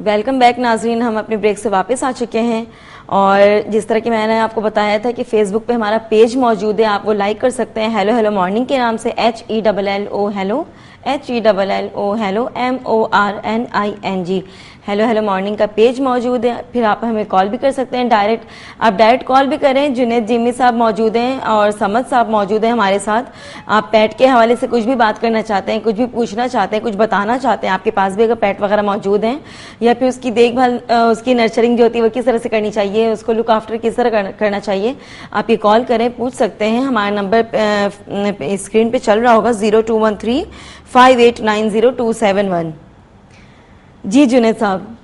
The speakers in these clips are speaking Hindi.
वेलकम बैक नाजरीन, हम अपने ब्रेक से वापस आ चुके हैं और जिस तरह कि मैंने आपको बताया था कि फेसबुक पे हमारा पेज मौजूद है, आप वो लाइक कर सकते हैं हेलो हेलो मॉर्निंग के नाम से, HELLO hello, HELLO hello MORNING hello hello morning का पेज मौजूद है। फिर आप हमें कॉल भी कर सकते हैं डायरेक्ट, आप डायरेक्ट कॉल भी करें। जुनैद जिम्मी साहब मौजूद हैं और समद साहब मौजूद हैं हमारे साथ। आप पेट के हवाले से कुछ भी बात करना चाहते हैं, कुछ भी पूछना चाहते हैं, कुछ बताना चाहते हैं, आपके पास भी अगर पेट वगैरह मौजूद हैं, या फिर उसकी देखभाल, उसकी नर्चरिंग जो होती है वो किस तरह से करनी चाहिए, उसको लुक आफ्टर किस तरह करना चाहिए, आप ये कॉल करें, पूछ सकते हैं। हमारा नंबर स्क्रीन पे चल रहा होगा 02135890 जी जुनैद साहब,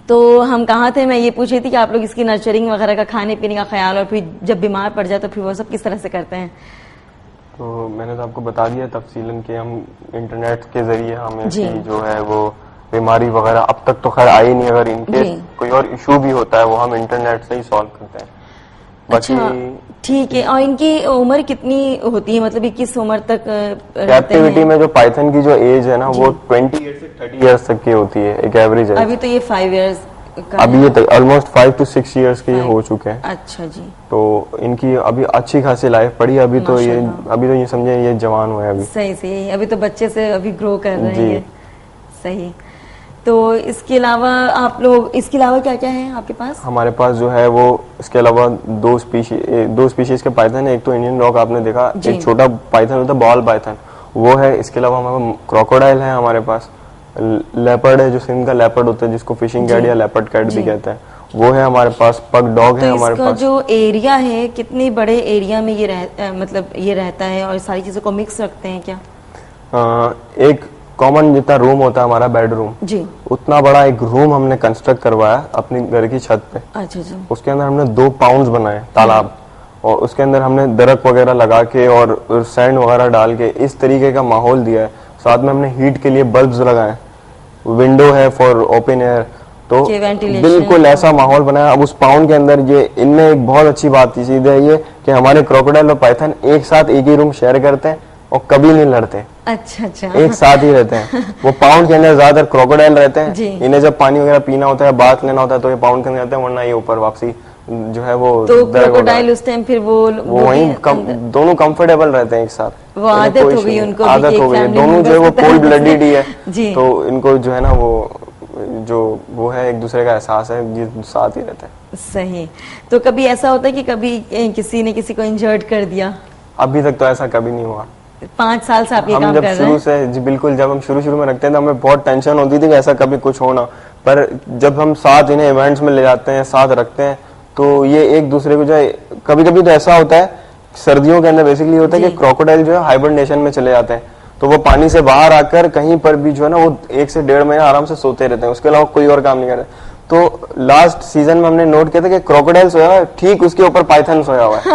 तो हम कहाँ थे? मैं ये पूछ रही थी कि आप लोग इसकी नर्चरिंग वगैरह का, खाने पीने का ख्याल, और फिर जब बीमार पड़ जाए तो फिर वो सब किस तरह से करते हैं। तो मैंने तो आपको बता दिया तफसीलन कि हम इंटरनेट के जरिए हमें जो है वो बीमारी वगैरह अब तक तो खैर आई नहीं, अगर इनके कोई और इशू भी होता है वो हम इंटरनेट से ही सॉल्व करते हैं। अच्छा ठीक है। और इनकी उम्र कितनी होती है, मतलब किस उम्र तक कैप्टिविटी में जो पाइथन की जो एज है ना वो 20 ईयर्स से 30 ईयर्स तक की होती है, एक एवरेज है। अभी तो ये 5 ईयर्स अभी ये ऑलमोस्ट 5 to 6 ईयर्स के हो चुके हैं। अच्छा जी। तो इनकी अभी अच्छी खासी लाइफ पड़ी। अभी तो ये समझे ये जवान हुए अभी। सही सही, अभी तो बच्चे से अभी ग्रो कर रहे हैं। सही। तो इसके अलावा आप लोग, इसके अलावा क्या क्या है आपके पास? हमारे पास जो है वो इसके अलावा दो स्पीशीज के पाइथन है। एक तो इंडियन रॉक आपने देखा, एक छोटा पाइथन होता है बॉल पाइथन, वो है। इसके अलावा हमारे क्रोकोडाइल है, हमारे पास लेपर्ड है, जो सिंध का लेपर्ड होता है जिसको फिशिंग कैट या लेपर्ड कैट भी कहते हैं, वो है हमारे पास। पग डॉग है हमारे पास। जो एरिया है, कितने बड़े एरिया में ये मतलब ये रहता है और सारी चीजों को मिक्स रखते हैं क्या? एक कॉमन जितना रूम होता है हमारा बेडरूम जी, उतना बड़ा एक रूम हमने कंस्ट्रक्ट करवाया अपनी घर की छत पे। अच्छा जी। उसके अंदर हमने 2 पाउंड बनाए तालाब, और उसके अंदर हमने दरख्त वगैरह लगा के और सैंड वगैरह डाल के इस तरीके का माहौल दिया है। साथ में हमने हीट के लिए बल्ब्स लगाए, विंडो है फॉर ओपन एयर, तो बिल्कुल ऐसा माहौल बनाया। अब उस पाउंड के अंदर ये इनमें एक बहुत अच्छी बात चीज है ये कि हमारे क्रोकोडाइल और पाइथन एक साथ एक ही रूम शेयर करते हैं और कभी नहीं लड़ते। अच्छा अच्छा, एक साथ ही रहते हैं। वो पाउंड के अंदर ज्यादातर क्रोकोडाइल रहते हैं, इन्हें जब पानी वगैरह पीना होता है, बात लेना होता है तो ये पाउंड के अंदर रहते हैं, वरना ये ऊपर वापसी जो है वो तो क्रोकोडाइल उस टाइम फिर वो वहीं दोनों कंफर्टेबल रहते हैं एक साथ। वो आदत हो गई उनको, आदत हो गई। दोनों जो है वो कोल्ड ब्लडेड ही है, तो इनको जो है ना वो जो वो है एक दूसरे का एहसास है, ये साथ ही रहते हैं। सही। तो कभी ऐसा होता है कि कभी किसी ने किसी को इंजर्ड कर दिया? अभी तक तो ऐसा कभी नहीं हुआ। 5 साल से आप ये काम कर रहे हैं? शुरू से जी बिल्कुल, जब हम शुरू में रखते हैं तो हमें बहुत टेंशन होती थी कि ऐसा कभी कुछ होना, पर जब हम साथ इन्हें इवेंट्स में ले जाते हैं, साथ रखते हैं, तो ये एक दूसरे को जो है, कभी कभी तो ऐसा होता है सर्दियों के अंदर बेसिकली होता है कि क्रोकोडाइल जो है हाइबरनेशन में चले जाते हैं, तो वो पानी से बाहर आकर कहीं पर भी जो है ना वो 1 से 1.5 महीना आराम से सोते रहते हैं, उसके अलावा कोई और काम नहीं करते। तो लास्ट सीजन में हमने नोट किया था कि क्रोकोडाइल सोया हुआ है, ठीक उसके ऊपर पाइथन सोया हुआ है।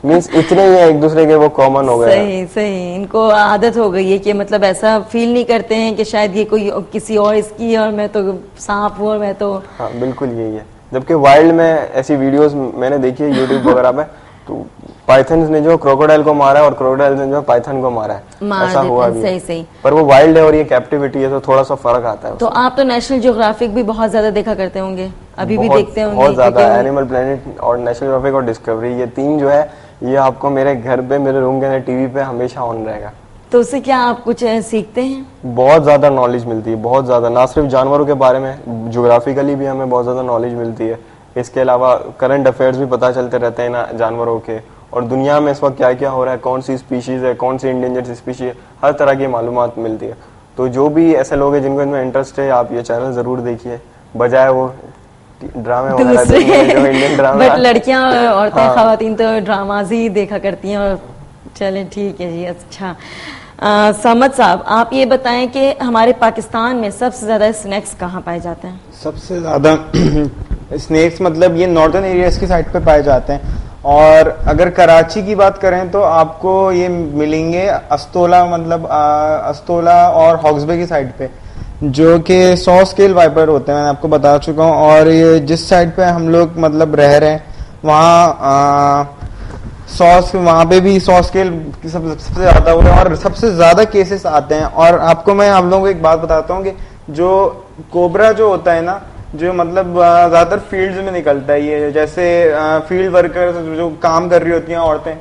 मींस इतने ही एक दूसरे के वो कॉमन हो गए। सही सही, इनको आदत हो गई है कि मतलब ऐसा फील नहीं करते हैं कि शायद ये कोई किसी और इसकी और मैं तो सांप हूँ और मैं तो। हाँ बिल्कुल यही है। जबकि वाइल्ड में ऐसी वीडियोस मैंने देखी है यूट्यूब वगैरह पे, तो पाइथन ने जो क्रोकोडाइल को मारा है और क्रोकोडाइल ने जो पाइथन को मारा है, ऐसा हुआ भी। सही सही। पर वो वाइल्ड है और ये कैप्टिविटी है, तो थोड़ा सा फर्क आता है। तो आप तो नेशनल ज्योग्राफिक भी बहुत ज्यादा देखा करते होंगे, अभी भी देखते होंगे? बहुत ज्यादा। एनिमल प्लेनेट और नेशनल ज्योग्राफिक और डिस्कवरी, ये 3 जो है ये आपको मेरे घर पे, मेरे रूम के अंदर टीवी पे हमेशा ऑन रहेगा। तो उससे क्या आप कुछ सीखते हैं? बहुत ज्यादा नॉलेज मिलती है, बहुत ज्यादा। ना सिर्फ जानवरों के बारे में, ज्योग्राफिकली भी हमें बहुत ज्यादा नॉलेज मिलती है। इसके अलावा करंट अफेयर्स भी पता चलते रहते हैं ना जानवरों के, और दुनिया में इस वक्त क्या क्या हो रहा है, कौन सी स्पीशीज है, कौन सी इंडेंजर्ड स्पीशीज है, हर तरह की मालूमात मिलती है। तो जो भी ऐसे लोग हैं जिनको इनमें इंटरेस्ट है, आप ये चैनल जरूर देखिए, बजाय वो ड्रामे वगैरह जो इंडियन ड्रामे। बट लड़कियां औरतें खवातीन तो ड्रामाज ही देखा करती हैं। और चले ठीक है जी। अच्छा समद साहब, आप ये बताएं कि हमारे पाकिस्तान में सबसे ज्यादा स्नैक्स कहाँ पाए जाते हैं? सबसे ज्यादा स्नैक्स मतलब ये नॉर्दर्न एरियाज की साइड पे पाए जाते हैं, और अगर कराची की बात करें तो आपको ये मिलेंगे अस्तोला, मतलब अस्तोला और हॉक्सबे की साइड पे, जो कि 100 स्केल वाइपर होते हैं, मैंने आपको बता चुका हूँ। और ये जिस साइड पे हम लोग मतलब रह रहे हैं वहाँ वहाँ पे भी 100 स्केल सबसे ज्यादा हो रहे हैं और सबसे ज्यादा केसेस आते हैं। और आपको मैं आप लोगों को एक बात बताता हूँ कि जो कोबरा जो होता है ना, जो मतलब ज्यादातर फील्ड्स में निकलता है, ये जैसे फील्ड वर्कर्स जो काम कर रही होती हैं औरतें,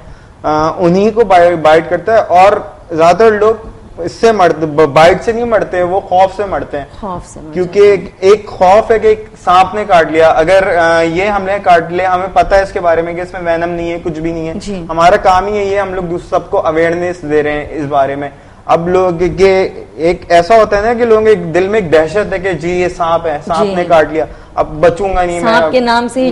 उन्हीं को बाइट करता है। और ज्यादातर लोग इससे मरते, बाइट से नहीं मरते, वो खौफ से मरते हैं। खौफ से क्योंकि एक खौफ है कि एक सांप ने काट लिया, अगर ये हमने काट लिया, हमें पता है इसके बारे में कि इसमें वेनम नहीं है, कुछ भी नहीं है, हमारा काम ही यही है, हम लोग सबको अवेयरनेस दे रहे हैं इस बारे में। अब लोग के एक ऐसा होता है ना कि लोगों के दिल में एक दहशत है कि जी ये सांप है, सांप ने काट लिया, अब बचूंगा नहीं मैं, सांप के नाम से ही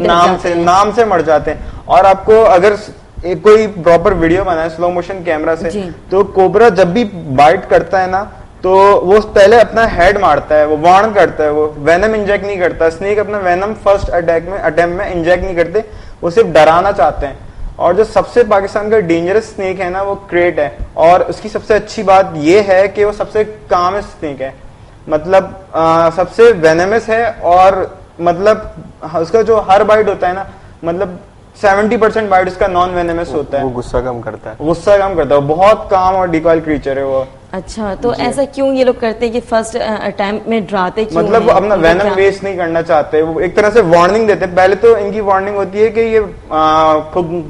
नाम से मर जाते हैं। और आपको अगर एक कोई प्रॉपर वीडियो बनाए स्लो मोशन कैमरा से, तो कोबरा जब भी बाइट करता है ना, तो वो पहले अपना हेड मारता है, वो वार्न करता है, वो वेनम इंजेक्ट नहीं करता। स्नेक अपना वेनम फर्स्ट अटेम्प्ट में इंजेक्ट नहीं करते, वो सिर्फ डराना चाहते हैं। और जो सबसे पाकिस्तान का डेंजरस स्नेक है ना, वो क्रेट है। और उसकी सबसे अच्छी बात ये है कि वो सबसे कामेस्ट स्नेक है, मतलब सबसे वेनमस है। और मतलब उसका जो हर बाइट होता है ना, मतलब 70% बाइट उसका नॉन वेनेमस होता है। वो गुस्सा कम करता है, वो बहुत काम और डिकॉइल क्रीचर है वो। अच्छा, तो ऐसा क्यों ये लोग करते हैं कि फर्स्ट अटेम्प्ट में डराते क्यों? मतलब वो अपना वेनम वेस्ट नहीं करना चाहते, वो एक तरह से वार्निंग देते हैं। पहले तो इनकी वार्निंग होती है कि ये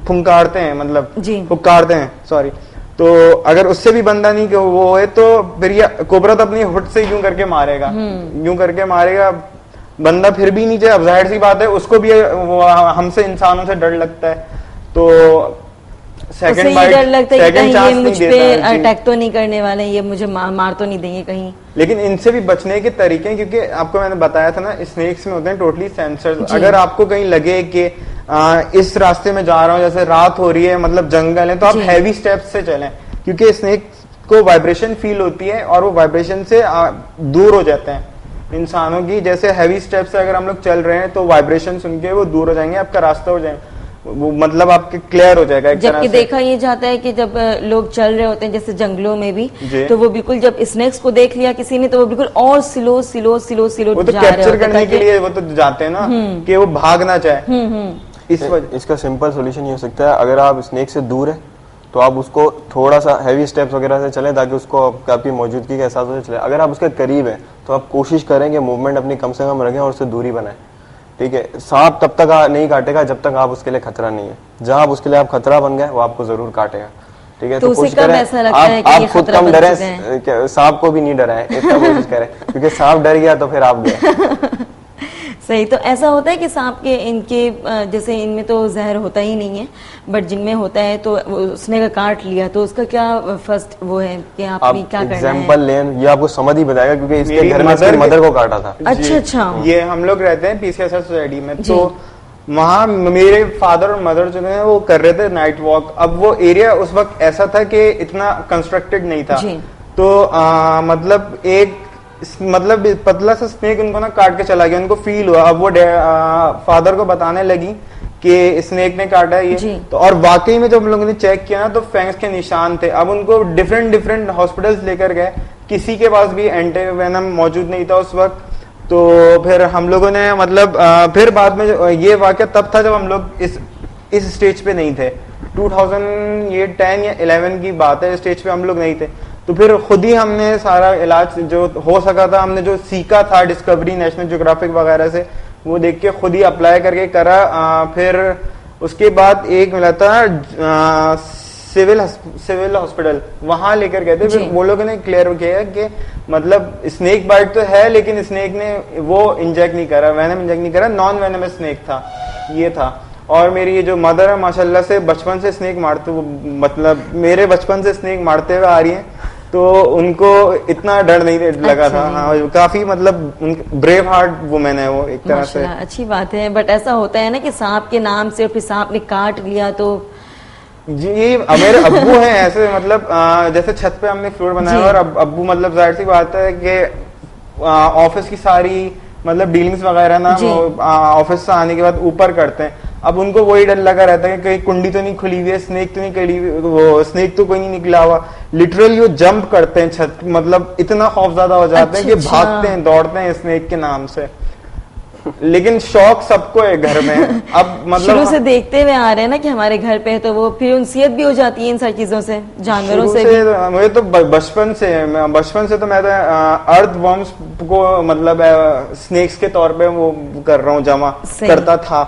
फुंकारते हैं, मतलब फुंकारते हैं, सॉरी। तो अगर उससे भी बंदा नहीं वो है, तो फिर ये कोबरा तो अपनी हुड से यूं करके मारेगा, बंदा फिर भी नीचे। अब जाहिर सी बात है, उसको भी हमसे इंसानों से डर लगता है, तो सेकंड बाइट, डर लगता है कि ये मुझ पे अटैक तो नहीं करने वाले, ये मुझे मार तो नहीं देंगे कहीं। लेकिन इनसे भी बचने के तरीके हैं, क्योंकि आपको मैंने बताया था ना, स्नेक्स में होते हैं टोटली सेंसर्स। अगर आपको कहीं लगे कि इस रास्ते में जा रहा हूँ, जैसे रात हो रही है, मतलब जंगल है, तो आप हैवी स्टेप्स से चलें, क्योंकि स्नेक को वाइब्रेशन फील होती है और वो वाइब्रेशन से दूर हो जाते हैं इंसानों की। जैसे हैवी स्टेप से अगर हम लोग चल रहे हैं, तो वाइब्रेशन सुन के वो दूर हो जाएंगे, आपका रास्ता हो जाएगा, वो मतलब आपके क्लियर हो जाएगा। जबकि देखा ये जाता है कि जब लोग चल रहे होते हैं जैसे जंगलों में भी, तो वो बिल्कुल जब स्नेक्स को देख लिया किसी ने, तो वो बिल्कुल और स्लो वो तो कैप्चर करने के लिए वो तो जाते हैं ना, कि वो भाग ना जाए। इसका सिंपल सोल्यूशन ये हो सकता है, अगर आप स्नेक से दूर है तो आप उसको थोड़ा सा हैवी स्टेप्स वगैरह से चलें, ताकि उसको आपकी मौजूदगी का एहसास हो चले। अगर आप उसके करीब है तो आप कोशिश करें कि मूवमेंट अपनी कम से कम रखें और उससे दूरी बनाएं, ठीक है। सांप तब तक नहीं काटेगा जब तक आप उसके लिए खतरा नहीं है। जहां आप उसके लिए आप खतरा बन गए, वो आपको जरूर काटेगा, ठीक है। तो कोशिश करें आप खुद कम डरे, सांप को भी नहीं डराएं, इतना कोशिश करें, क्योंकि सांप डर गया तो फिर आप गए। सही। तो ऐसा होता है कि सांप के इनके जैसे इनमें तो जहर होता ही नहीं है, बट जिनमें होता है तो उसने का काट लिया, तो उसका क्या फर्स्ट वो है कि आपने क्या करना है? एग्जांपल लें, ये आपको समझ ही बताएगा, क्योंकि इसके घर में इसकी मदर को काटा था। अच्छा। ये हम लोग रहते हैं पीसीएसआर सोसाइटी में, तो वहाँ मेरे फादर और मदर जो है वो कर रहे थे नाइट वॉक। अब वो एरिया उस वक्त ऐसा था कि इतना कंस्ट्रक्टेड नहीं था, तो मतलब एक पतला सा स्नेक उनको ना काट के चला गया, उनको फील हुआ। अब वो फादर को बताने लगी कि स्नेक ने काटा है ये, तो और वाकई में जब हम लोगों ने चेक किया ना, तो फैंग्स के निशान थे। अब उनको डिफरेंट हॉस्पिटल्स लेकर गए, किसी के पास भी एंटी वेनम मौजूद नहीं था उस वक्त। तो फिर हम लोगों ने मतलब फिर बाद में ये वाकया तब था जब हम लोग इस स्टेज पे नहीं थे। 2010 या 11 की बात है, स्टेज पे हम लोग नहीं थे। तो फिर खुद ही हमने सारा इलाज जो हो सका था, हमने जो सीखा था डिस्कवरी, नेशनल ज्योग्राफिक वगैरह से, वो देख के खुद ही अप्लाई करके करा। फिर उसके बाद एक मिला था सिविल हॉस्पिटल, वहां लेकर गए थे। फिर वो लोगों ने क्लियर किया कि मतलब स्नेक बाइट तो है, लेकिन स्नेक ने वो इंजेक्ट नहीं करा, वेनम इंजेक्ट नहीं करा, नॉन वेनमस स्नेक था, ये था। और मेरी ये जो मदर है माशाल्लाह से बचपन से स्नेक मारते, वो मतलब मेरे बचपन से स्नेक मारते हुए आ रही हैं, तो उनको इतना डर नहीं लगा था। हाँ, काफी मतलब ब्रेव हार्ट वुमेन है वो एक तरह से। अच्छी बात है। बट ऐसा होता है ना कि सांप के नाम से फिर सांप ने काट लिया, तो जी मेरे अब्बू हैं ऐसे, मतलब जैसे छत पे हमने फ्लोर बनाया, और अब मतलब जाहिर सी बात है कि ऑफिस की सारी मतलब डीलिंग्स वगैरह ना ऑफिस से आने के बाद ऊपर करते हैं। अब उनको वही डर लगा रहता है कि कहीं कुंडी तो नहीं खुली हुई है, स्नेक तो नहीं खुली हुई, वो स्नेक तो कोई नहीं निकला हुआ। लिटरली वो जंप करते हैं छत, मतलब इतना खौफज़दा हो जाते हैं कि भागते हैं, दौड़ते हैं स्नेक के नाम से। लेकिन शौक सबको है घर में। अब मतलब शुरू से देखते हुए आ रहे हैं ना कि हमारे घर पे है, तो वो फिर उनसियत भी हो जाती है इन सारी चीजों से, जानवरों से भी। मुझे तो बचपन से तो मैं अर्थ वर्म्स को मतलब स्नेक्स के तौर पे वो कर रहा हूँ, जमा करता था।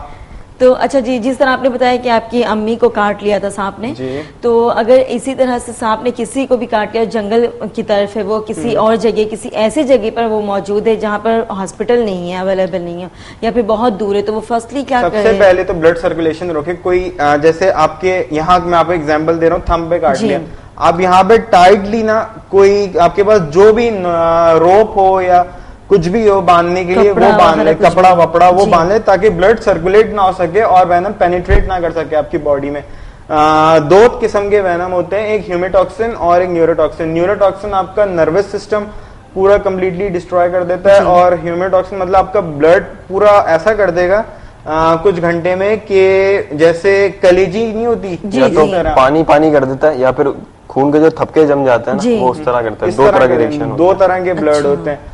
तो अच्छा जी, जिस तरह आपने बताया कि आपकी अम्मी को काट लिया था सांप ने, तो अगर इसी तरह से सांप ने किसी को भी काट लिया, जंगल की तरफ है वो, किसी और जगह, किसी ऐसी जगह पर वो मौजूद है जहाँ पर हॉस्पिटल नहीं है, अवेलेबल नहीं है, या फिर बहुत दूर है, तो वो फर्स्टली क्या करे? सबसे पहले तो ब्लड सर्कुलेशन रोके। कोई जैसे आपके यहाँ मैं आपको एग्जाम्पल दे रहा हूँ, थंब पे काट लिया, आप यहाँ पे टाइटली ना, कोई आपके पास जो भी रोप हो या कुछ भी हो बांधने के लिए वो बांध ले, कपड़ा वपड़ा वो बांध ले, ताकि ब्लड सर्कुलेट ना हो सके और वेनम पेनिट्रेट ना कर सके आपकी बॉडी में। दो किस्म के वेनम होते हैं, एक ह्यूमेटॉक्सिन और एक न्यूरोटॉक्सिन। न्यूरोटॉक्सिन आपका नर्वस सिस्टम पूरा कंप्लीटली डिस्ट्रॉय कर देता है, और ह्यूमेटॉक्सिन मतलब आपका ब्लड पूरा ऐसा कर देगा कुछ घंटे में कि जैसे कलेजी नहीं होती, या तो पानी पानी कर देता है, या फिर खून के जो थपके जम जाते हैं ना, वो उस तरह करता है। दो तरह के रिएक्शन, दो तरह के ब्लड होते हैं।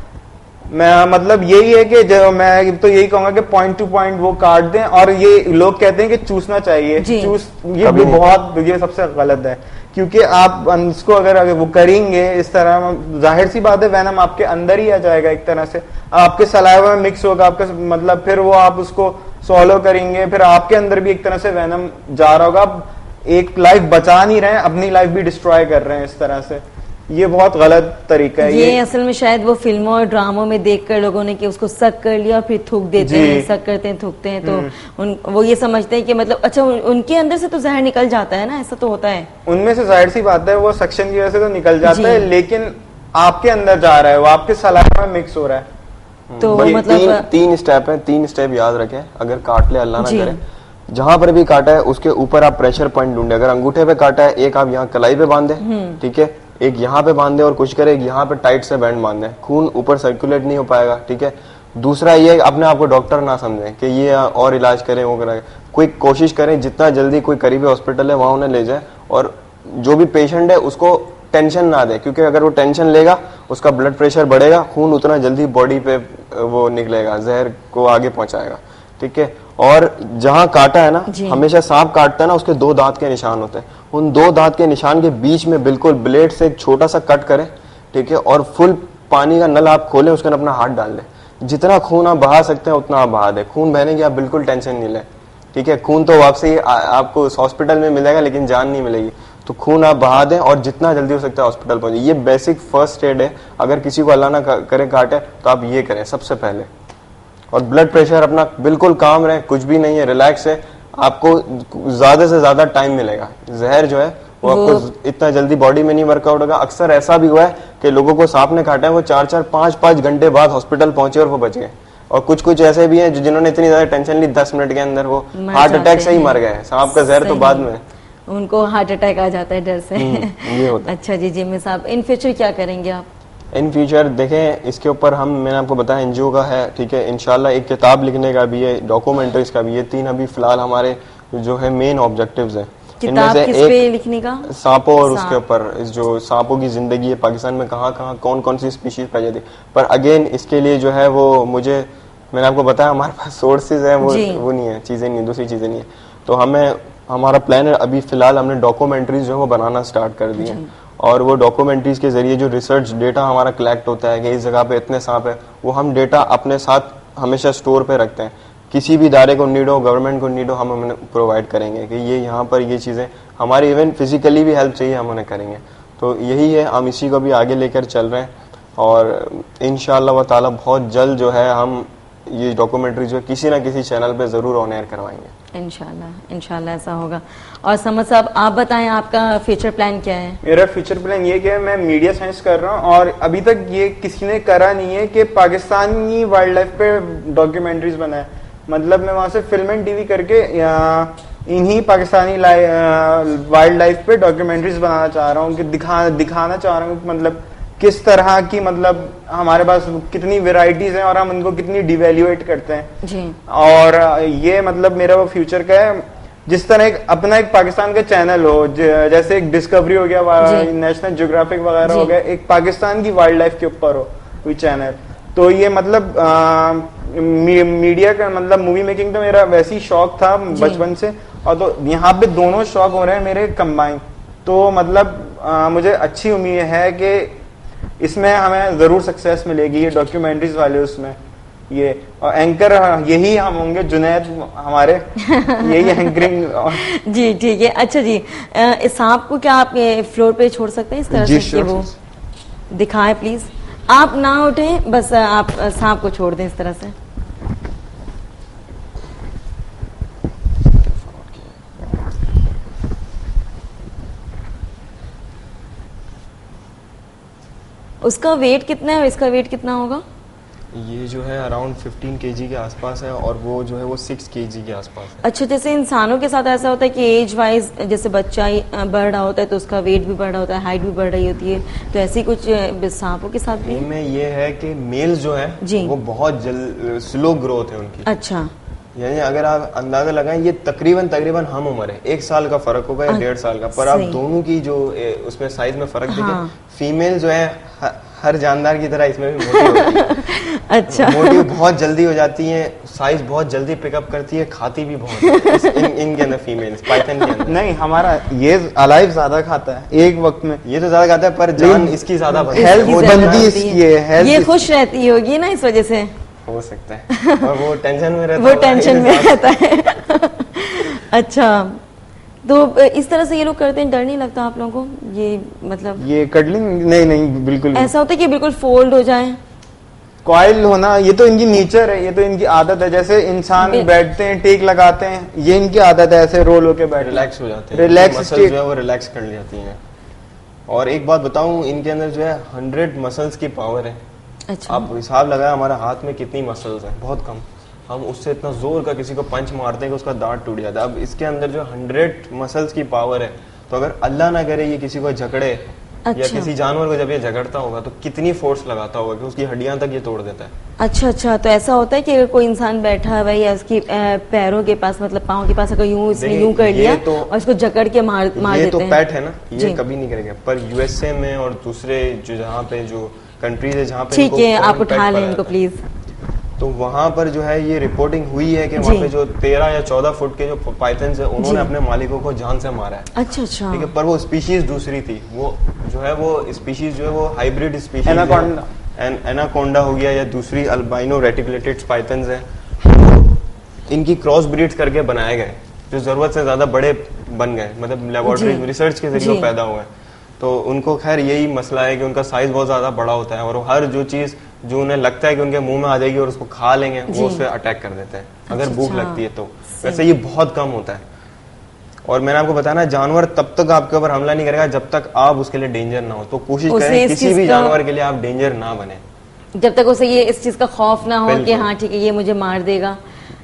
मैं मतलब यही है कि जो मैं तो यही कहूंगा कि पॉइंट टू पॉइंट वो काट दें। और ये लोग कहते हैं कि चूसना चाहिए, ये बहुत, ये सबसे गलत है, क्योंकि आप इसको अगर वो करेंगे इस तरह, जाहिर सी बात है वेनम आपके अंदर ही आ जाएगा एक तरह से, आपके सलाइवा में मिक्स होगा आपका, मतलब फिर वो आप उसको सॉलो करेंगे, फिर आपके अंदर भी एक तरह से वेनम जा रहा होगा। आप एक लाइफ बचा नहीं रहे, अपनी लाइफ भी डिस्ट्रॉय कर रहे हैं इस तरह से। ये बहुत गलत तरीका है। ये असल में शायद वो फिल्मों और ड्रामों में देखकर लोगों ने कि उसको सक कर लिया और फिर थूक देते हैं, सक करते हैं, थूकते हैं, तो वो ये समझते हैं कि मतलब अच्छा उनके अंदर से तो जहर निकल जाता है ना, ऐसा तो होता है उनमें से, जाहिर सी बात है वो सक्शन की वजह से तो निकल जाता है, लेकिन आपके अंदर जा रहा है, वो आपके सलाइवा में मिक्स हो रहा है। तो मतलब तीन स्टेप है, 3 स्टेप याद रखें। अगर काट ले, अल्लाह ना करे, जहां पर भी काटा है उसके ऊपर आप प्रेशर पॉइंट ढूंढे। अगर अंगूठे पे काटा है, एक आप यहाँ कलाई पे बांधे, ठीक है, एक यहाँ पे बांधे और कुछ करे, एक यहाँ पे टाइट से बैंड बांधे, खून ऊपर सर्कुलेट नहीं हो पाएगा, ठीक है। दूसरा ये अपने आप को डॉक्टर ना समझें कि ये और इलाज करें वो करें, कोई कोशिश करें जितना जल्दी कोई करीबी हॉस्पिटल है वहां उन्हें ले जाए, और जो भी पेशेंट है उसको टेंशन ना दे, क्योंकि अगर वो टेंशन लेगा उसका ब्लड प्रेशर बढ़ेगा, खून उतना जल्दी बॉडी पे वो निकलेगा, जहर को आगे पहुंचाएगा, ठीक है। और जहां काटा है ना, हमेशा सांप काटता है ना, उसके 2 दांत के निशान होते हैं, उन 2 दांत के निशान के बीच में बिल्कुल ब्लेड से एक छोटा सा कट करें, ठीक है, और फुल पानी का नल आप खोलें, उसके अंदर अपना हाथ डाल दें, जितना खून आप बहा सकते हैं उतना आप बहा दें। खून बहने की आप बिल्कुल टेंशन नहीं लें, ठीक है। खून तो वापसी आपको हॉस्पिटल में मिलेगा, लेकिन जान नहीं मिलेगी, तो खून आप बहा दें और जितना जल्दी हो सकता है हॉस्पिटल पहुंचे। ये बेसिक फर्स्ट एड है। अगर किसी को अल्लाह ना करे काटे तो आप ये करें सबसे पहले। और ब्लड प्रेशर अपना बिल्कुल काम रहे, कुछ भी नहीं है, रिलैक्स है, आपको ज्यादा से ज्यादा टाइम मिलेगा। जहर जो है वो आपको इतना जल्दी बॉडी में नहीं वर्कआउट होगा। अक्सर ऐसा भी हुआ है कि लोगों को सांप ने काटा है, वो 4-4, 5-5 घंटे बाद हॉस्पिटल पहुंचे और वो बच गए। और कुछ ऐसे भी हैं जिन्होंने इतनी ज्यादा टेंशन ली, 10 मिनट के अंदर वो हार्ट अटैक से ही मर गए। सांप का जहर तो बाद में, उनको हार्ट अटैक आ जाता है डर से। ये होता है। अच्छा जी, जिम्मी साहब, इन फ्यूचर क्या करेंगे आप? इन फ्यूचर देखें, इसके ऊपर मैंने आपको बताया एनजीओ का है, ठीक है, इंशाल्लाह एक किताब लिखने का भी है, डॉक्यूमेंट्रीज का भी, ये 3 अभी फिलहाल हमारे जो है मेन ऑब्जेक्टिव्स है। किताब किस पे लिखने का? सांपों और उसके ऊपर जो सांपों की जिंदगी है पाकिस्तान में, कहाँ कौन सी स्पीशीज पाई जाती है। पर अगेन इसके लिए जो है वो मैंने आपको बताया हमारे पास सोर्सेज है, वो नहीं है, चीजें नहीं, दूसरी चीजें नहीं है। तो हमारा प्लान है, अभी फिलहाल हमने डॉक्यूमेंट्रीज जो है वो बनाना स्टार्ट कर दी है, और वो डॉक्यूमेंट्रीज के जरिए जो रिसर्च डेटा हमारा कलेक्ट होता है कि इस जगह पे इतने सांप है, वो हम डेटा अपने साथ हमेशा स्टोर पे रखते हैं। किसी भी इदारे को नीड हो, गवर्नमेंट को नीड हो, हम उन्हें प्रोवाइड करेंगे कि ये यहाँ पर ये चीज़ें हमारी, इवन फिजिकली भी हेल्प चाहिए हम उन्हें करेंगे। तो यही है, हम इसी को भी आगे लेकर चल रहे हैं, और इंशाअल्लाह व ताला बहुत जल्द जो है हम ये डॉक्यूमेंट्री जो किसी ना किसी चैनल पे जरूर ऑन एयर करवाएंगे। इंशाल्लाह ऐसा होगा। और समद साहब, आप बताएं आपका फ्यूचर प्लान क्या है? मेरा फ्यूचर प्लान ये क्या है, मैं मीडिया साइंस कर रहा हूँ, और अभी तक ये किसी ने करा नहीं है कि पाकिस्तानी वाइल्ड लाइफ पे डॉक्यूमेंट्रीज बनाए। मतलब मैं वहां से फिल्म एंड टीवी करके इन्हीं पाकिस्तानी वाइल्ड लाइफ पे डॉक्यूमेंट्रीज बनाना चाह रहा हूँ, कि दिखाना चाह रहा हूँ मतलब किस तरह की, मतलब हमारे पास कितनी वेराइटीज हैं और हम उनको कितनी डिवेल्युएट करते हैं जी। और ये मतलब मेरा वो फ्यूचर का है, जिस तरह अपना एक पाकिस्तान का चैनल हो, जैसे एक डिस्कवरी हो गया, नेशनल ज्योग्राफिक वगैरह हो गया, एक पाकिस्तान की वाइल्ड लाइफ के ऊपर हो कोई चैनल। तो ये मतलब मीडिया का मतलब मूवी मेकिंग तो मेरा वैसे ही शौक था बचपन से, और तो यहाँ पे दोनों शौक हो रहे हैं मेरे कंबाइन। तो मतलब मुझे अच्छी उम्मीद है कि इसमें हमें जरूर सक्सेस मिलेगी, ये डॉक्यूमेंट्रीज वाले उसमें ये, और एंकर यही हम होंगे, जुनैद हमारे यही एंकरिंग। जी ठीक है। अच्छा जी, इस सांप को क्या आप फ्लोर पे छोड़ सकते हैं इस तरह से कि वो दिखाएं प्लीज? आप ना उठें, बस आप सांप को छोड़ दें इस तरह से। उसका वेट कितना है और इसका वेट कितना होगा? ये जो है अराउंड 15 kg के आसपास है, और वो जो है वो 6 kg के आसपास है। अच्छा, जैसे इंसानों के साथ ऐसा होता है कि एज वाइज जैसे बच्चा बढ़ रहा होता है तो उसका वेट भी बढ़ रहा होता है, हाइट भी बढ़ रही होती है, तो ऐसे ही कुछ सांपों के साथ भी? इनमें ये है कि मेल्स जो है वो बहुत स्लो ग्रोथ है उनकी। अच्छा, यानी अगर आप अंदाजा लगाएं, ये तकरीबन हम उम्र है, 1 साल का फर्क होगा या 1.5 साल का, पर आप दोनों की जो उसमें साइज में फर्क देखें, फीमेल जो है हर जानदार की तरह इसमें भी मोटी होती है। अच्छा, मोटी बहुत जल्दी हो जाती है, साइज बहुत जल्दी पिकअप करती है, खाती भी बहुत है। इनके अंदर फीमेल्स, पाइथन के अंदर नहीं, हमारा ये अलाइव ज्यादा खाता है एक वक्त में, ये तो ज्यादा खाता है, पर जान इसकी ज्यादा हेल्थ बनती इसकी है, ये खुश रहती होगी ना इस वजह से, हो सकता है, और वो टेंशन में रहता है, वो टेंशन में रहता है। अच्छा, तो इस तरह से ये लोग करते हैं, डर नहीं लगता आप लोगों को? ये मतलब ये कडलिंग नहीं बिल्कुल ऐसा होता है कि बिल्कुल फोल्ड हो जाए, कॉइल होना, ये तो इनकी नेचर है, ये तो इनकी आदत है। जैसे इंसान बैठते हैं, टेक लगाते हैं, ये इनकी आदत है ऐसे रोल होके बैठ, रिलैक्स हो जाते हैं, रिलैक्स मसल्स जो है वो रिलैक्स कर जाती हैं। और एक बात बताऊं, इनके अंदर जो है 100 मसल्स की पावर है। अच्छा, आप हिसाब लगाए हमारे हाथ में कितनी मसल्स है, बहुत कम, हम उससे इतना जोर का किसी को पंच मारते हैं कि उसका दांत टूट जाता है। अब इसके अंदर जो 100 मसल्स की पावर है, तो अगर अल्लाह ना करे ये किसी को झगड़े या किसी जानवर को जब ये झगड़ता होगा तो कितनी फोर्स लगाता होगा कि उसकी हड्डियां तक ये तोड़ देता है। अच्छा, तो ऐसा होता है कि अगर कोई इंसान बैठा हुआ है या उसकी पैरों के पास, मतलब पाँव के पास, अगर इसने यूं कर लिया तो, और इसको जकड़ के मार देते हैं। ये तो पेट है ना, ये कभी नहीं करेगा, पर यूएसए में और दूसरे जो जहाँ पे जो कंट्रीज है जहाँ पे, ठीक है आप उठा लें इनको प्लीज, तो वहां पर जो है ये रिपोर्टिंग हुई है कि वहाँ पे जो 13 या 14 फुट के जो पाइथन है उन्होंने अपने मालिकों को जान से मारा है। अच्छा, ठीक है, पर वो स्पीशीज दूसरी थी, वो जो है वो स्पीशीज जो है वो हाइब्रिड स्पीशीज, एनाकोंडा हो गया या दूसरी अल्बाइनो रेटिकुलेटेड पाइथन्स है, इनकी क्रॉस ब्रीड्स करके बनाए गए, जो जरूरत से ज्यादा बड़े बन गए, मतलब लेबोरेटरी रिसर्च के जरिए पैदा हुए। तो उनको खैर यही मसला है कि उनका साइज बहुत ज्यादा बड़ा होता है, और हर जो चीज जो उन्हें लगता है कि उनके मुंह में आ जाएगी और उसको खा लेंगे, वो उस पर अटैक कर देते हैं अगर भूख लगती है तो। वैसे ये बहुत कम होता है, और मैंने आपको बताया ना, जानवर तब तक आपके ऊपर हमला नहीं करेगा जब तक आप उसके लिए डेंजर ना हो। तो कोशिश करें किसी भी जानवर के लिए आप डेंजर ना बने, जब तक उसे ये इस चीज का खौफ ना हो कि हाँ ठीक है ये मुझे मार देगा।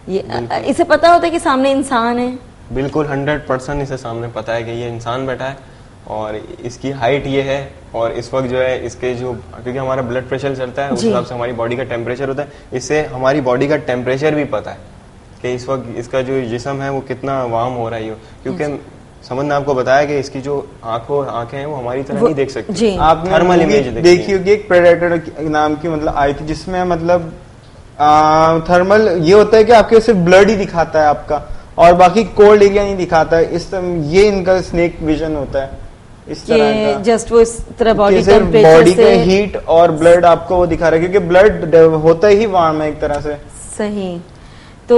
ये इसे पता होता है कि सामने इंसान है, बिल्कुल 100% इसे सामने पता है कि ये इंसान बैठा है, और इसकी हाइट ये है, और इस वक्त जो है इसके जो, क्योंकि हमारा ब्लड प्रेशर चलता है उस हिसाब से हमारी बॉडी का टेम्परेचर होता है, इससे हमारी बॉडी का टेम्परेचर भी पता है कि इस वक्त इसका जो जिस्म है वो कितना वार्म हो रहा है, क्योंकि समझ ने आपको बताया कि इसकी जो आंखें हैं वो हमारी तरह नहीं देख सकती। आपने थर्मल इमेज देखी होगी, एक प्रेडेटर नाम की मतलब आई थी, जिसमें मतलब थर्मल ये होता है कि आपके सिर्फ ब्लड ही दिखाता है आपका, और बाकी कोल्ड एरिया नहीं दिखाता है। ये इनका स्नेक विजन होता है इस तरह का, जस्ट वो इस तरह बॉडी बॉडी का हीट और ब्लड आपको वो दिखा रहा है, क्योंकि ब्लड होता ही वार्म है एक तरह से। सही। तो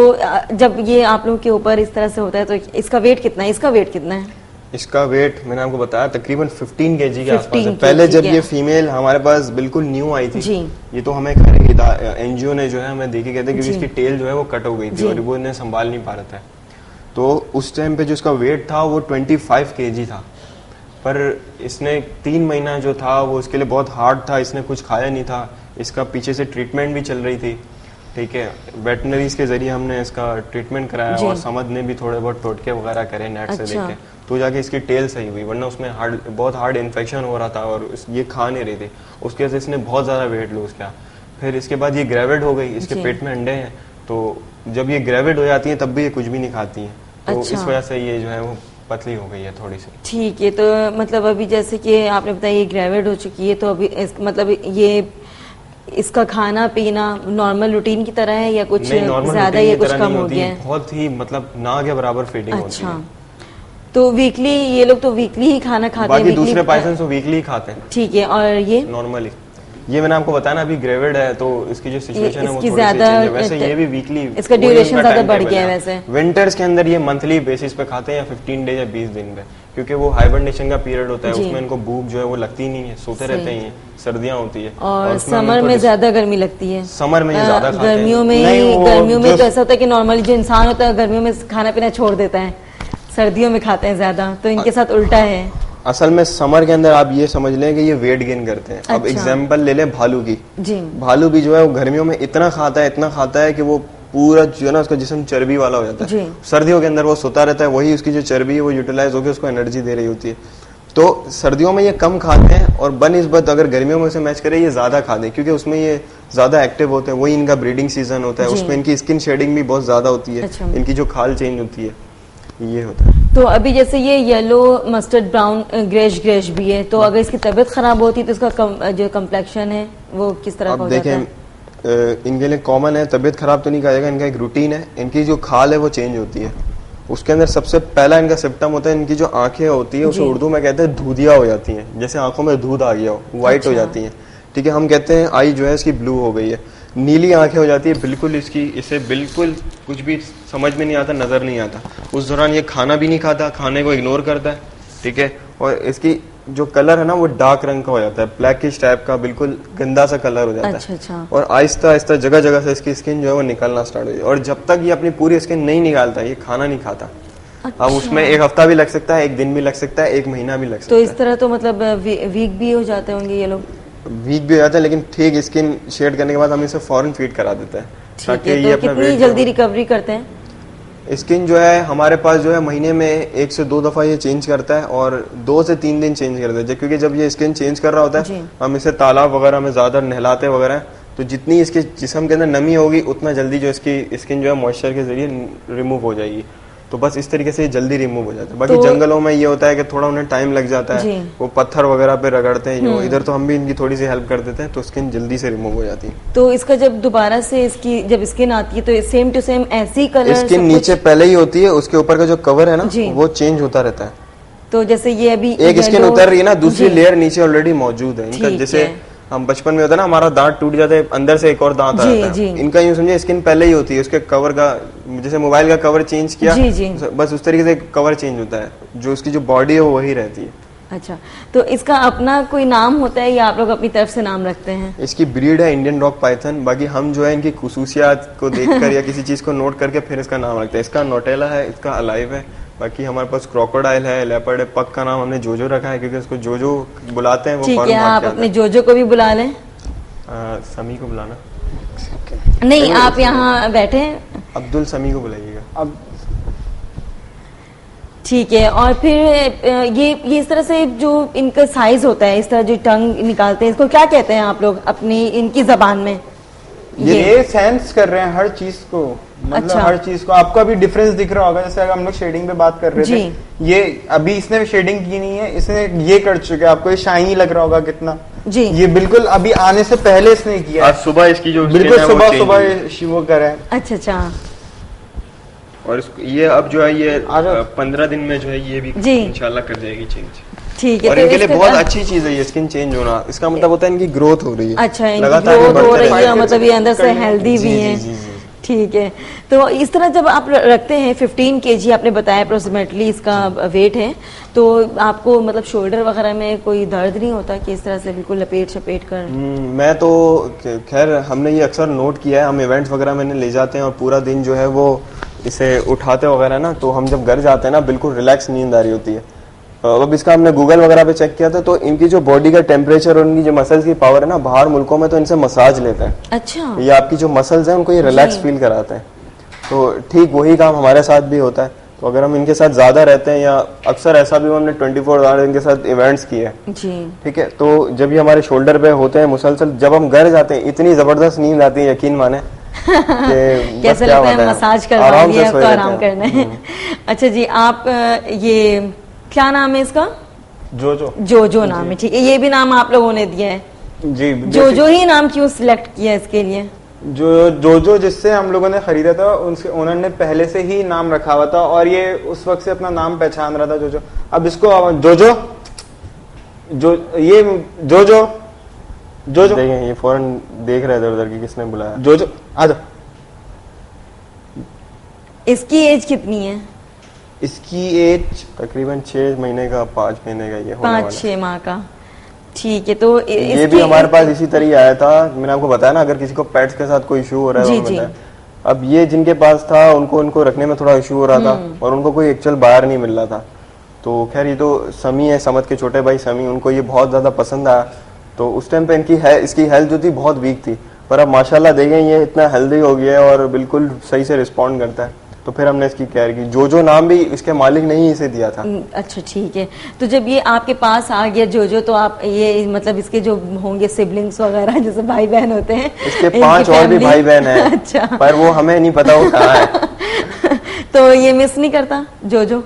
जब ये आप लोगों के ऊपर इस तरह से होता है तो इसका वेट कितना है? इसका वेट कितना है? इसका वेट मैंने आपको बताया तकरीबन 15 kg के आसपास है। पहले जब ये फीमेल हमारे पास बिल्कुल न्यू आई थी जी, ये तो हमें एनजीओ ने जो है हमें देखे कहते क्योंकि इसकी टेल जो है वो कट हो गई थी और वो इन्हें संभाल नहीं पा रहा था। तो उस टाइम पे जो इसका वेट था वो 25 kg था, पर इसने 3 महीना जो था वो इसके लिए बहुत हार्ड था, इसने कुछ खाया नहीं था। इसका पीछे से ट्रीटमेंट भी चल रही थी, ठीक है, वेटनरीज के जरिए हमने इसका ट्रीटमेंट कराया और समझ ने भी थोड़े बहुत टोटके वगैरह करे नेट से देख के, तो जाके इसकी टेल सही हुई, वरना उसमें बहुत हार्ड इन्फेक्शन हो रहा था और ये खा नहीं रही थी। उसकी वजह से इसने बहुत ज़्यादा वेट लूज किया। फिर इसके बाद ये ग्रेविड हो गई, इसके पेट में अंडे हैं, तो जब ये ग्रेविड हो जाती हैं तब भी ये कुछ भी नहीं खाती हैं, तो इस वजह से ये जो है वो पतली हो गई है थोड़ी सी। ठीक है, तो मतलब अभी जैसे कि आपने बताया ये ग्रेविड हो चुकी है, तो अभी मतलब ये इसका खाना पीना नॉर्मल रूटीन की तरह है या कुछ नहीं, normal ज्यादा routine या की कुछ तरह कम नहीं हो होती, गया है? बहुत ही मतलब ना के बराबर फीडिंग होती अच्छा, है। तो वीकली ये लोग तो वीकली ही खाना खाते हैं? बाकी दूसरे पाइथन तो वीकली ही खाते हैं। ठीक है, और ये नॉर्मली ये मैंने आपको बताया ना, अभी ग्रेविड है तो इसकी जो सिचुएशन है वो इसकी थोड़ी सी ज्यादा चेंज है। वैसे ये भी वीकली, इसका ड्यूरेशन ज्यादा बढ़ गया है वैसे। विंटर्स के अंदर ये मंथली बेसिस पे खाते हैं या 15 डेज या 20 दिन पे, क्योंकि वो हाइबरनेशन का पीरियड होता है, जी। उसमें इनको भूख जो है वो लगती नहीं है, सोते सही। रहते हैं, सर्दियां होती है और उसमें समर उनको में ज्यादा गर्मी लगती है। समर में ये ज्यादा खाते हैं। गर्मियों नहीं, वो में गर्मियों में जो- तो ऐसा होता है कि नॉर्मली जो इंसान होता है गर्मियों में खाना पीना छोड़ देता है, सर्दियों में खाते हैं ज्यादा, तो इनके साथ उल्टा है। असल में समर के अंदर आप ये समझ लें कि ये वेट गेन करते हैं। अब अच्छा। एग्जांपल ले लें भालू की। जी, भालू भी जो है वो गर्मियों में इतना खाता है कि वो पूरा जो है ना उसका जिस्म चर्बी वाला हो जाता है। जी। सर्दियों के अंदर वो सोता रहता है, वही उसकी जो चर्बी है वो यूटिलाइज होकर उसको एनर्जी दे रही होती है। तो सर्दियों में ये कम खाते हैं और बनिस्बत अगर गर्मियों में से मैच करें ये ज्यादा खाते हैं, क्योंकि उसमें ये ज्यादा एक्टिव होते हैं, वही इनका ब्रीडिंग सीजन होता है, जी। उसमें इनकी स्किन शेडिंग भी बहुत ज्यादा होती है, अच्छा। इनकी जो खाल चेंज होती है, ये होता है। तो अभी जैसे ये येलो मस्टर्ड ब्राउन ग्रेश भी है, तो अगर इसकी तबीयत खराब होती है तो इसका जो कम्प्लेक्शन है वो किस तरह का अब हो जाता है? देखें, इनके लिए कॉमन है, तबीयत खराब तो नहीं कहा जाएगा, इनका एक रूटीन है, इनकी जो खाल है वो चेंज होती है। उसके अंदर सबसे पहला इनका सिम्टम होता है, इनकी जो आंखें होती है उसे जी। उर्दू में कहते हैं दूधिया हो जाती हैं, जैसे आंखों में दूध आ गया हो, व्हाइट हो अच्छा। जाती हैं। ठीक है, हम कहते हैं आई जो है इसकी ब्लू हो गई है, नीली आंखें हो जाती है बिल्कुल इसकी, इसे बिल्कुल कुछ भी समझ में नहीं आता, नजर नहीं आता। उस दौरान ये खाना भी नहीं खाता, खाने को इग्नोर करता है। ठीक है, और इसकी जो कलर है ना वो डार्क रंग का हो जाता है, ब्लैकिश टाइप का, बिल्कुल गंदा सा कलर हो जाता अच्छा, है। अच्छा। और आहिस्ता आहिस्ता जगह जगह से इसकी स्किन जो है वो निकलना स्टार्ट हो जाती है, और जब तक ये अपनी पूरी स्किन नहीं निकालता ये खाना नहीं खाता। अब उसमें एक हफ्ता भी लग सकता है, एक दिन भी लग सकता है, एक महीना भी लग सकता तो है। इस तरह तो मतलब वीक भी हो जाते होंगे ये लोग? वीक भी हो जाता है, लेकिन ठीक स्किन शेड करने के बाद हम इसे फौरन फीड करा देते हैं, ठीक ताकि है, ये तो अपना कितनी weight जल्दी रिकवरी करते हैं? स्किन जो है हमारे पास जो है महीने में 1 से 2 दफा ये चेंज करता है, और 2 से 3 दिन चेंज करता है, क्योंकि जब ये स्किन चेंज कर रहा होता जी। है हम इसे तालाब वगैरह में ज्यादा नहलाते वगैरह हैं, तो जितनी इसके जिस्म के अंदर नमी होगी उतना जल्दी जो इसकी स्किन जो है मॉइस्चर के जरिए रिमूव हो जाएगी। तो बस इस तरीके से ये जल्दी रिमूव हो जाता है। बाकी तो- जंगलों में ये होता है कि थोड़ा उन्हें टाइम लग जाता है, जी। वो पत्थर वगैरह पे रगड़ते हैं, इधर तो हम भी इनकी थोड़ी सी हेल्प कर देते हैं, तो स्किन जल्दी से रिमूव हो जाती है। तो इसका जब दोबारा से इसकी जब स्किन आती है तो सेम टू सेम ऐसी कलर स्किन नीचे पहले ही होती है, उसके ऊपर का जो कवर है ना जी। वो चेंज होता रहता है। तो जैसे ये अभी एक स्किन yellow- उतर रही है ना, दूसरी जी। लेयर नीचे ऑलरेडी मौजूद है इनका। ठीक जैसे है। हम बचपन में होता है ना, हमारा दांत टूट जाता है, अंदर से एक और दांत आ जी, जाता है, जी। इनका यूं समझे स्किन पहले ही होती है, उसके कवर का, जैसे मोबाइल का कवर चेंज किया, जी, जी। बस उस तरीके से कवर चेंज होता है, जो उसकी जो बॉडी है वो वही रहती है। अच्छा, तो इसका अपना कोई नाम होता है या आप लोग अपनी तरफ से नाम रखते हैं? इसकी ब्रीड है इंडियन डॉग पाइथन। बाकी हम जो है इनकी खुसूसियात को देखकर या किसी चीज को नोट करके फिर इसका नाम रखते हैं। इसका नोटेला है, इसका अलाइव है। बाकी हमारे पास क्रोकोडाइल है, लेपर्ड है, पग का नाम हमने जोजो रखा है क्योंकि उसको जोजो बुलाते हैं, वो ठीक फौरन है, भाग आप के आता अपने जोजो को भी बुला लें। है। समी को बुलाना, नहीं, आप यहाँ बैठे हैं। अब्दुल समी को बुलाइएगा। अब ठीक है, और फिर ये इस तरह से जो इनका साइज होता है, इस तरह जो टंग निकालते हैं, इसको क्या कहते हैं आप लोग अपनी इनकी जबान में? ये सेंस कर रहे हैं हर चीज को, मतलब अच्छा। हर चीज को। आपका भी डिफरेंस दिख रहा होगा, जैसे अगर हम लोग शेडिंग पे बात कर रहे थे, जी। ये अभी इसने शेडिंग की नहीं है, इसने ये कर चुके हैं, आपको ये शाइनी लग रहा होगा कितना। जी। ये बिल्कुल अभी आने से पहले इसने किया आज है, सुबह इसकी जो बिल्कुल skin है वो सुबह change हुई। सुबह वो करें। अच्छा, अच्छा। और ये अब जो है ये आ जाओ। 15 दिन में जो है ये भी जी। इंशाल्लाह कर जाएगी चेंज। ठीक है, और तो इनके लिए इसके बहुत बाद- अच्छी चीज है ये स्किन चेंज होना। इसका मतलब होता है इनकी ग्रोथ हो रही है, अच्छा, इनकी लगातार ये ग्रोथ हो बढ़ते रही रहेंगे। है, मतलब ये अंदर से हेल्दी जी, भी जी, है। जी, जी। ठीक है, तो इस तरह जब आप रखते हैं 15 kg आपने बताया अप्रोक्सीमेटली इसका वेट है, तो आपको मतलब शोल्डर वगैरह में कोई दर्द नहीं होता कि इस तरह से बिल्कुल लपेट शपेट कर? मैं तो खैर हमने ये अक्सर नोट किया है, हम इवेंट्स वगैरह में ले जाते हैं और पूरा दिन जो है वो इसे उठाते वगैरह ना, तो हम जब घर जाते हैं ना बिल्कुल रिलैक्स नींद आ रही होती है। अब इसका हमने गूगल वगैरह पे चेक किया था, तो इनकी जो बॉडी का टेम्परेचर और इनकी जो मसल्स की पावर है ना, बाहर मुल्कों में तो इनसे मसाज लेते हैं। अच्छा। ये आपकी जो मसल्स हैं उनको ये रिलैक्स जी। फील कराते हैं। तो ठीक वही काम हमारे साथ भी होता है। तो अगर हम इनके साथ ज्यादा रहते हैं, या अक्सर ऐसा भी हमने 24 आवर इनके साथ इवेंट्स किए हैं, जी। ठीक है, तो जब ये हमारे शोल्डर पे होते हैं मुसलसल, जब हम घर जाते हैं इतनी जबरदस्त नींद आती है, यकीन माने कि बस कैसे क्या लगता है बताएं, मसाज करवा आराम लिया से सोए आपको, रहते आराम हैं। करना है। अच्छा जी, आप ये क्या नाम है इसका? जो जो नाम है, ठीक है, ये भी नाम आप लोगों ने दिया है? जी जो ही नाम क्यों सिलेक्ट किया इसके लिए? जो जिससे हम लोगों ने खरीदा था उनसे ओनर ने पहले से ही नाम रखा हुआ था और ये उस वक्त से अपना नाम पहचान रहा था जो अब इसको जो देखें, ये फौरन देख रहे थे उधर की किसने बुलाया। जो आ जाओ। इसकी एज कितनी है? इसकी एज तकरीबन 6 महीने का, 5 महीने का ये होने वाला है। 5-6 माह का, ठीक है। तो ये भी हमारे पास इसी तरह आया था। मैंने आपको बताया ना, अगर किसी को पेट्स के साथ कोई इशू हो रहा है जी। अब ये जिनके पास था उनको रखने में थोड़ा इशू हो रहा था और उनको कोई एक्चुअल बाहर नहीं मिल रहा था। तो खैर ये तो समी है, समद के छोटे भाई समी, उनको ये बहुत ज्यादा पसंद आया। तो उस टाइम पे इसकी हेल्थ जो थी बहुत वीक थी, पर अब माशाल्लाह देखें ये इतना हेल्दी हो गया है और बिल्कुल सही से रिस्पॉन्ड करता है। तो फिर हमने इसकी केयर की। जो नाम भी इसके मालिक ने ही इसे दिया था। अच्छा, ठीक है। तो जब ये आपके पास आ गया जो तो आप ये मतलब इसके जो होंगे सिबलिंग्स वगैरह, जैसे भाई बहन होते हैं, इसके 5 और भी भाई बहन हैं। अच्छा। पर वो हमें नहीं पता वो कहाँ है। तो ये मिस नहीं करता जो?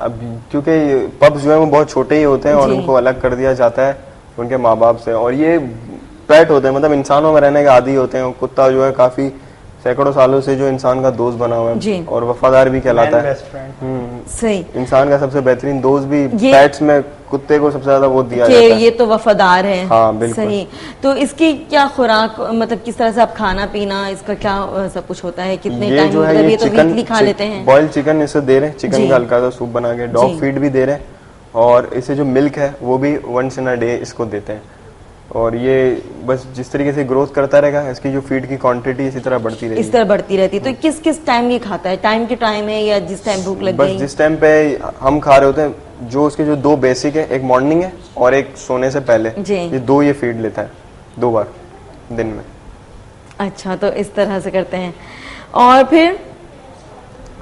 अब क्योंकि पप्स जो है वो बहुत छोटे ही होते हैं और उनको अलग कर दिया जाता है उनके माँ बाप से, और ये पेट होते हैं, मतलब इंसानों में रहने के आदी होते हैं। कुत्ता जो है काफी सैकड़ों सालों से जो इंसान का दोस्त बना हुआ है और वफादार भी कहलाता है। सही, इंसान का सबसे बेहतरीन दोस्त भी पेट्स में कुत्ते को सबसे ज्यादा वो दिया जाता है। ये तो वफादार है। हाँ बिल्कुल सही। तो इसकी क्या खुराक, मतलब किस तरह से आप खाना पीना इसका क्या सब कुछ होता है? कितने टाइम मतलब ये तो वीकली खा लेते हैं? बॉइल्ड चिकन इसे दे रहे हैं, चिकन का हल्का सा सूप बना के। डॉग फीड भी दे रहे हैं और इसे जो मिल्क है वो भी वंस इन अ डे इसको देते हैं। और ये बस जिस तरीके से ग्रोथ करता रहेगा, इसकी जो फीड की क्वांटिटी इसी तरह बढ़ती रहेगी। इस तरह बढ़ती रहती है। तो किस किस टाइम ये खाता है? टाइम के टाइम है या जिस टाइम भूख लग गई? बस जिस टाइम पे हम खा रहे होते हैं। जो उसके जो 2 बेसिक है, एक मॉर्निंग है और एक सोने से पहले, ये 2 ये फीड लेता है 2 बार दिन में। अच्छा, तो इस तरह से करते हैं। और फिर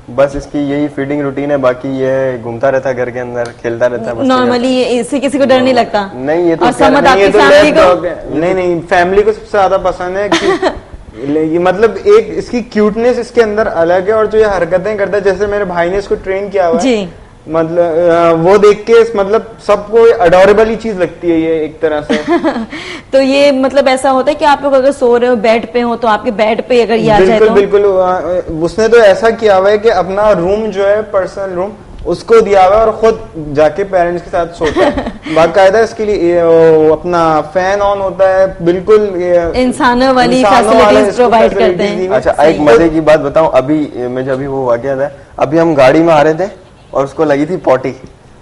बस इसकी यही फीडिंग रूटीन है। बाकी ये घूमता रहता है घर के अंदर, खेलता रहता है। नॉर्मली इससे किसी को डर नहीं लगता? नहीं, ये तो समझ आपकी फैमिली को नहीं फैमिली को सबसे ज्यादा पसंद है कि मतलब एक इसकी क्यूटनेस इसके अंदर अलग है और जो ये हरकतें करता है, जैसे मेरे भाई ने इसको ट्रेन किया हुआ है, मतलब वो देख के मतलब सबको अडोरेबल ही चीज लगती है ये एक तरह से। तो ये मतलब ऐसा होता है कि आप लोग अगर सो रहे हो बेड पे हो तो आपके बेड पे अगर ये आ जाए तो? बिल्कुल उसने तो ऐसा किया हुआ है कि अपना रूम जो है पर्सनल रूम उसको दिया हुआ है और खुद जाके पेरेंट्स के साथ सोता है। बाकायदा इसके लिए अपना फैन ऑन होता है, बिल्कुल इंसानों वाली फैसिलिटीज प्रोवाइड करते हैं। अच्छा, एक मजे की बात बताऊं, अभी मैं जब वो वाकया था, अभी हम गाड़ी में आ रहे थे और उसको लगी थी पॉटी।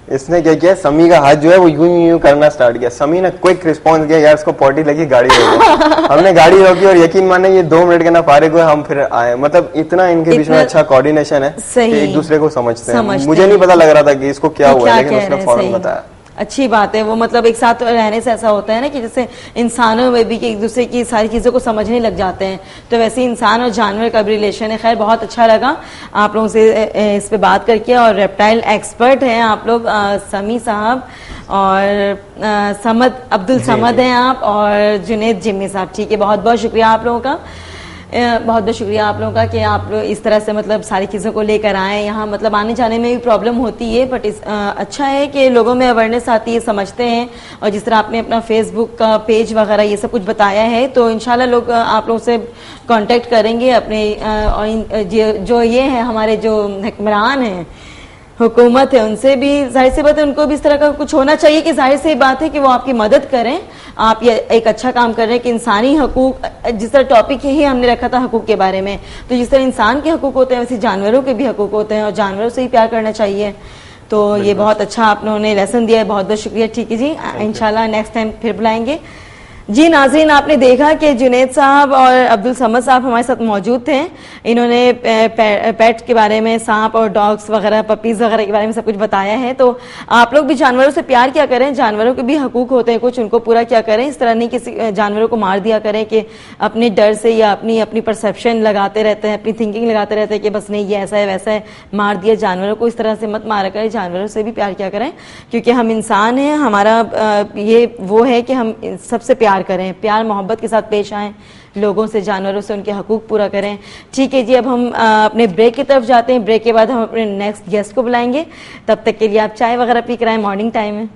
इसने क्या किया, समी का हाथ जो है वो यूं करना स्टार्ट किया। समी ने क्विक रिस्पांस किया, यार उसको पॉटी लगी, गाड़ी रोको। हमने गाड़ी रोकी और यकीन माने ये 2 मिनट के ना फारिग हुए, हम फिर आए। मतलब इतना इनके बीच में अच्छा कोऑर्डिनेशन है कि एक दूसरे को समझते हैं। मुझे नहीं पता लग रहा था कि इसको क्या हुआ, लेकिन उसने फौरन बताया। अच्छी बात है वो, मतलब एक साथ रहने से ऐसा होता है ना कि जैसे इंसानों में भी कि एक दूसरे की सारी चीज़ों को समझने लग जाते हैं, तो वैसे इंसान और जानवर का भी रिलेशन है। खैर, बहुत अच्छा लगा आप लोगों से इस पे बात करके, और रेप्टाइल एक्सपर्ट हैं आप लोग, समी साहब और समद अब्दुल समद हैं आप, और जुनेद जिम्मी साहब। ठीक है, बहुत बहुत शुक्रिया आप लोगों का, बहुत बहुत शुक्रिया आप लोगों का कि आप लोग इस तरह से मतलब सारी चीज़ों को लेकर आए यहाँ। मतलब आने जाने में भी प्रॉब्लम होती है, बट अच्छा है कि लोगों में अवेयरनेस आती है, समझते हैं। और जिस तरह आपने अपना फेसबुक का पेज वगैरह ये सब कुछ बताया है, तो इंशाल्लाह लोग आप लोगों से कांटेक्ट करेंगे अपने, और जो ये है हमारे जो हुक्मरान हैं, हुकूमत है, उनसे भी जाहिर सी बात है उनको भी इस तरह का कुछ होना चाहिए कि जाहिर सी बात है कि वो आपकी मदद करें। आप ये एक अच्छा काम कर रहे हैं कि इंसानी हकूक, जिस तरह टॉपिक ही हमने रखा था हकूक के बारे में, तो जिस तरह इंसान के हकूक होते हैं वैसे जानवरों के भी हकूक होते हैं और जानवरों से ही प्यार करना चाहिए। तो ये बहुत अच्छा आप लोगों ने लेसन दिया है, बहुत बहुत शुक्रिया। ठीक है जी, इंशाल्लाह नेक्स्ट टाइम फिर बुलाएंगे जी। नाज़रीन, आपने देखा कि जुनेद साहब और अब्दुल समद साहब हमारे साथ मौजूद थे। इन्होंने पेट के बारे में, सांप और डॉग्स वगैरह, पपीज़ वगैरह के बारे में सब कुछ बताया है। तो आप लोग भी जानवरों से प्यार क्या करें, जानवरों के भी हकूक होते हैं कुछ, उनको पूरा क्या करें। इस तरह नहीं किसी जानवरों को मार दिया करें कि अपने डर से या अपनी परसेप्शन लगाते रहते हैं, अपनी थिंकिंग लगाते रहते हैं कि बस नहीं ये ऐसा है वैसा है, मार दिया। जानवरों को इस तरह से मत मारा करें, जानवरों से भी प्यार क्या करें, क्योंकि हम इंसान हैं। हमारा ये वो है कि हम सबसे प्यार करें, प्यार मोहब्बत के साथ पेश आएं लोगों से, जानवरों से, उनके हकूक पूरा करें। ठीक है जी, अब हम अपने ब्रेक की तरफ जाते हैं। ब्रेक के बाद हम अपने नेक्स्ट गेस्ट को बुलाएंगे। तब तक के लिए आप चाय वगैरह पी कर आए, मॉर्निंग टाइम है।